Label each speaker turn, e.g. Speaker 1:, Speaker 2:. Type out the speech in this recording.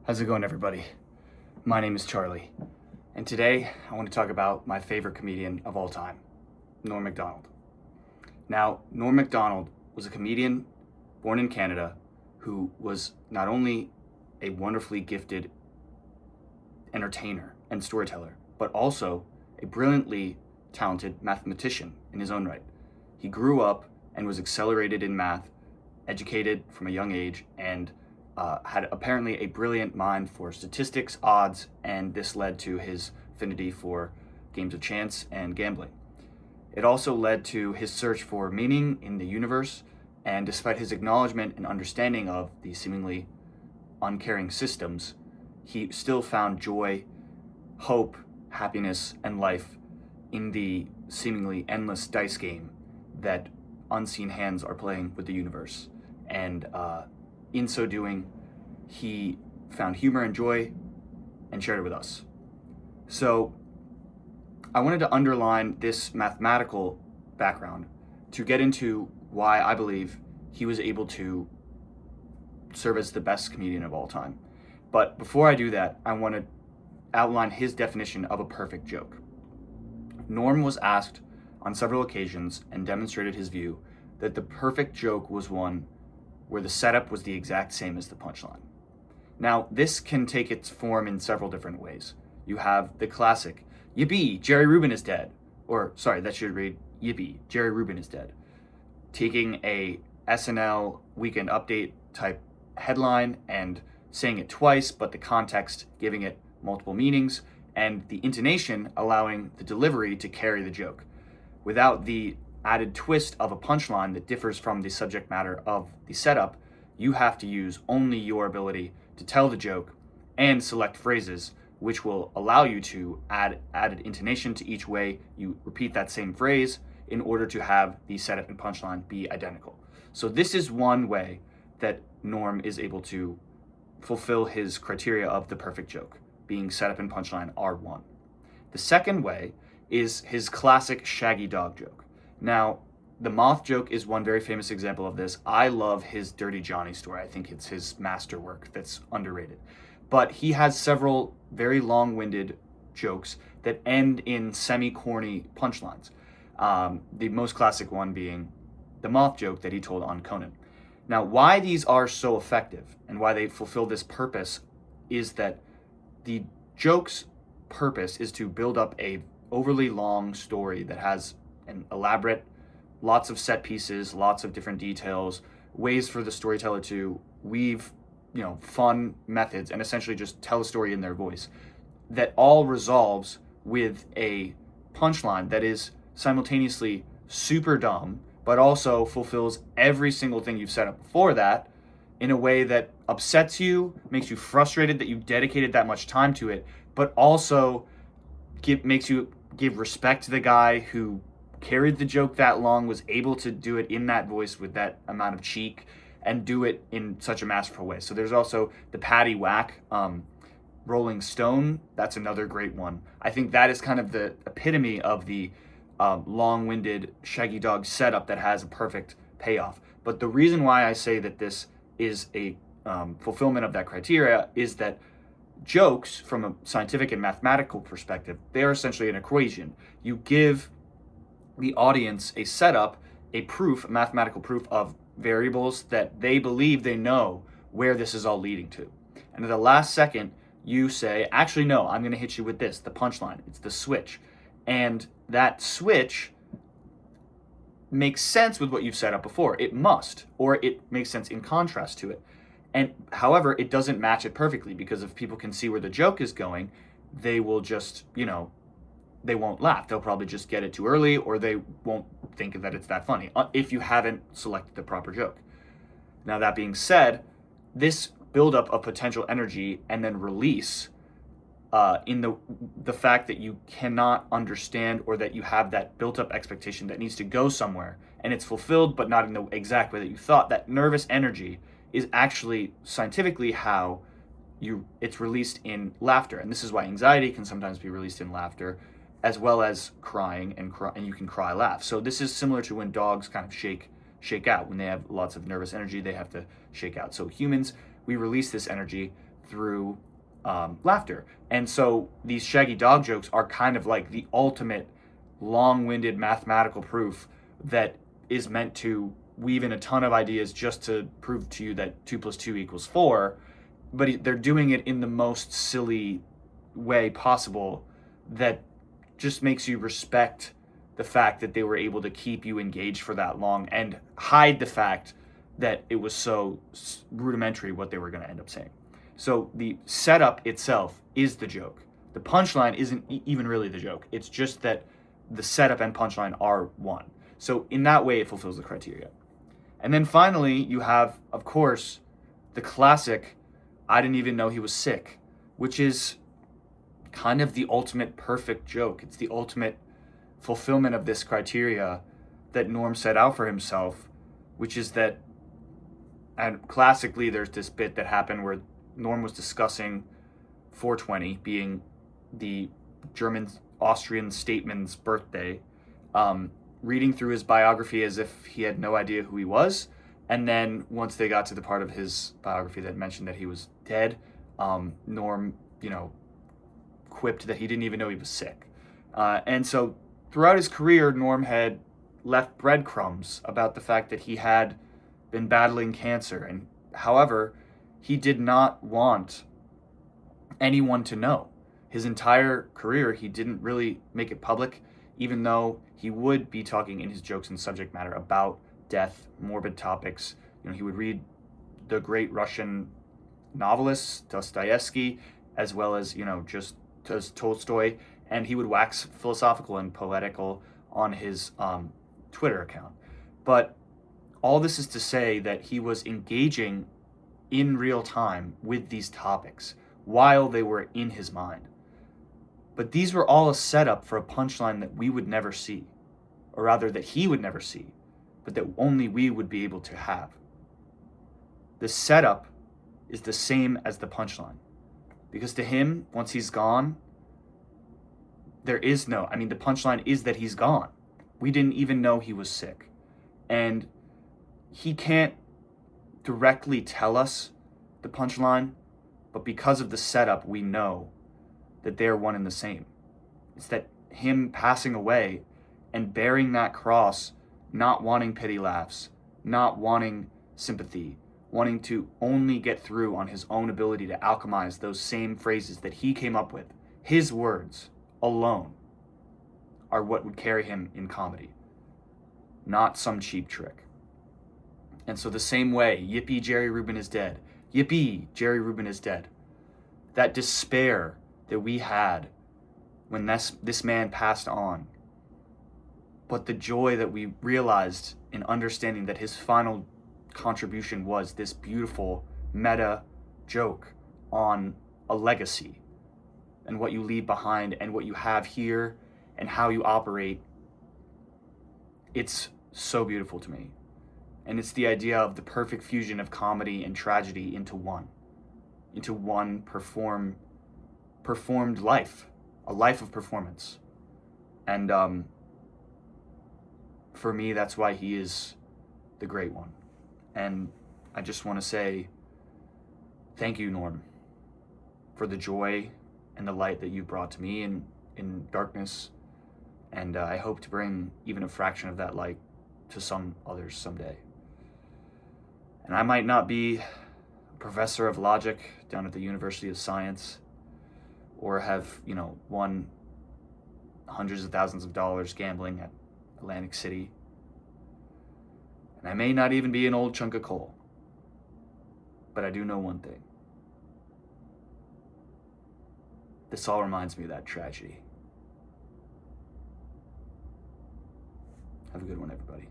Speaker 1: How's it going, everybody? My name is Charlie, and today I want to talk about my favorite comedian of all time, Norm Macdonald. Now, Norm Macdonald was a comedian born in Canada who was not only a wonderfully gifted entertainer and storyteller, but also a brilliantly talented mathematician in his own right. He grew up and was accelerated in math, educated from a young age, and had apparently a brilliant mind for statistics, odds, and this led to his affinity for games of chance and gambling. It also led to his search for meaning in the universe, and despite his acknowledgement and understanding of the seemingly uncaring systems, he still found joy, hope, happiness, and life in the seemingly endless dice game that unseen hands are playing with the universe. And in so doing, he found humor and joy and shared it with us. So I wanted to underline this mathematical background to get into why I believe he was able to serve as the best comedian of all time. But before I do that, I want to outline his definition of a perfect joke. Norm was asked on several occasions and demonstrated his view that the perfect joke was one where the setup was the exact same as the punchline. Now, this can take its form in several different ways. You have the classic, yippee, Jerry Rubin is dead. Or, sorry, that should read, yippee, Jerry Rubin is dead. Taking a SNL Weekend Update type headline and saying it twice, but the context giving it multiple meanings, and the intonation allowing the delivery to carry the joke, without the added twist of a punchline that differs from the subject matter of the setup. You have to use only your ability to tell the joke and select phrases which will allow you to add added intonation to each way you repeat that same phrase in order to have the setup and punchline be identical. So this is one way that Norm is able to fulfill his criteria of the perfect joke, being setup and punchline are one. The second way is his classic Shaggy dog joke. Now, the moth joke is one very famous example of this. I love his Dirty Johnny story. I think it's his masterwork that's underrated. But he has several very long-winded jokes that end in semi-corny punchlines. The most classic one being the moth joke that he told on Conan. Now, why these are so effective and why they fulfill this purpose is that the joke's purpose is to build up a overly long story that has an elaborate, lots of set pieces, lots of different details, ways for the storyteller to weave, fun methods and essentially just tell a story in their voice that all resolves with a punchline that is simultaneously super dumb, but also fulfills every single thing you've set up before that in a way that upsets you, makes you frustrated that you dedicated that much time to it, but also makes you give respect to the guy who carried the joke that long, was able to do it in that voice with that amount of cheek and do it in such a masterful way. So there's also the Paddy Wack Rolling Stone. That's another great one. I think that is kind of the epitome of the long-winded Shaggy Dog setup that has a perfect payoff. But the reason why I say that this is a fulfillment of that criteria is that jokes, from a scientific and mathematical perspective, they are essentially an equation. You give the audience a setup, a proof, a mathematical proof of variables that they believe they know where this is all leading to. And at the last second, you say, actually, no, I'm going to hit you with this, the punchline. It's the switch. And that switch makes sense with what you've set up before. It must, or it makes sense in contrast to it. And however, it doesn't match it perfectly, because if people can see where the joke is going, they will just, they won't laugh. They'll probably just get it too early, or they won't think that it's that funny if you haven't selected the proper joke. Now, that being said, this buildup of potential energy and then release in the fact that you cannot understand, or that you have that built up expectation that needs to go somewhere and it's fulfilled but not in the exact way that you thought, that nervous energy is actually scientifically how it's released in laughter. And this is why anxiety can sometimes be released in laughter, as well as crying, and you can cry laugh. So this is similar to when dogs kind of shake out. When they have lots of nervous energy, they have to shake out. So humans, we release this energy through laughter. And so these Shaggy dog jokes are kind of like the ultimate long-winded mathematical proof that is meant to weave in a ton of ideas just to prove to you that 2 + 2 = 4, but they're doing it in the most silly way possible that just makes you respect the fact that they were able to keep you engaged for that long and hide the fact that it was so rudimentary what they were going to end up saying. So the setup itself is the joke. The punchline isn't even really the joke. It's just that the setup and punchline are one. So in that way, it fulfills the criteria. And then finally, you have, of course, the classic, I didn't even know he was sick, which is kind of the ultimate perfect joke. It's the ultimate fulfillment of this criteria that Norm set out for himself, which is that, and classically, there's this bit that happened where Norm was discussing 420 being the German Austrian statesman's birthday, reading through his biography as if he had no idea who he was. And then once they got to the part of his biography that mentioned that he was dead, Norm, quipped that he didn't even know he was sick. And so throughout his career, Norm had left breadcrumbs about the fact that he had been battling cancer. And however, he did not want anyone to know. His entire career, he didn't really make it public, even though he would be talking in his jokes and subject matter about death, morbid topics. He would read the great Russian novelists, Dostoevsky, as well as, just Tolstoy, and he would wax philosophical and poetical on his Twitter account. But all this is to say that he was engaging in real time with these topics while they were in his mind. But these were all a setup for a punchline that we would never see, or rather that he would never see, but that only we would be able to have. The setup is the same as the punchline. Because to him, once he's gone, the punchline is that he's gone. We didn't even know he was sick. And he can't directly tell us the punchline, but because of the setup, we know that they're one and the same. It's that him passing away and bearing that cross, not wanting pity laughs, not wanting sympathy, wanting to only get through on his own ability to alchemize those same phrases that he came up with. His words alone are what would carry him in comedy, not some cheap trick. And so the same way, yippee, Jerry Rubin is dead. Yippee, Jerry Rubin is dead. That despair that we had when this man passed on, but the joy that we realized in understanding that his final contribution was this beautiful meta joke on a legacy and what you leave behind and what you have here and how you operate. It's so beautiful to me. And it's the idea of the perfect fusion of comedy and tragedy into one performed life, a life of performance. And for me, that's why he is the great one. And I just want to say thank you, Norm, for the joy and the light that you brought to me in darkness. And I hope to bring even a fraction of that light to some others someday. And I might not be a professor of logic down at the University of Science, or have, won hundreds of thousands of dollars gambling at Atlantic City. And I may not even be an old chunk of coal. But I do know one thing. This all reminds me of that tragedy. Have a good one, everybody.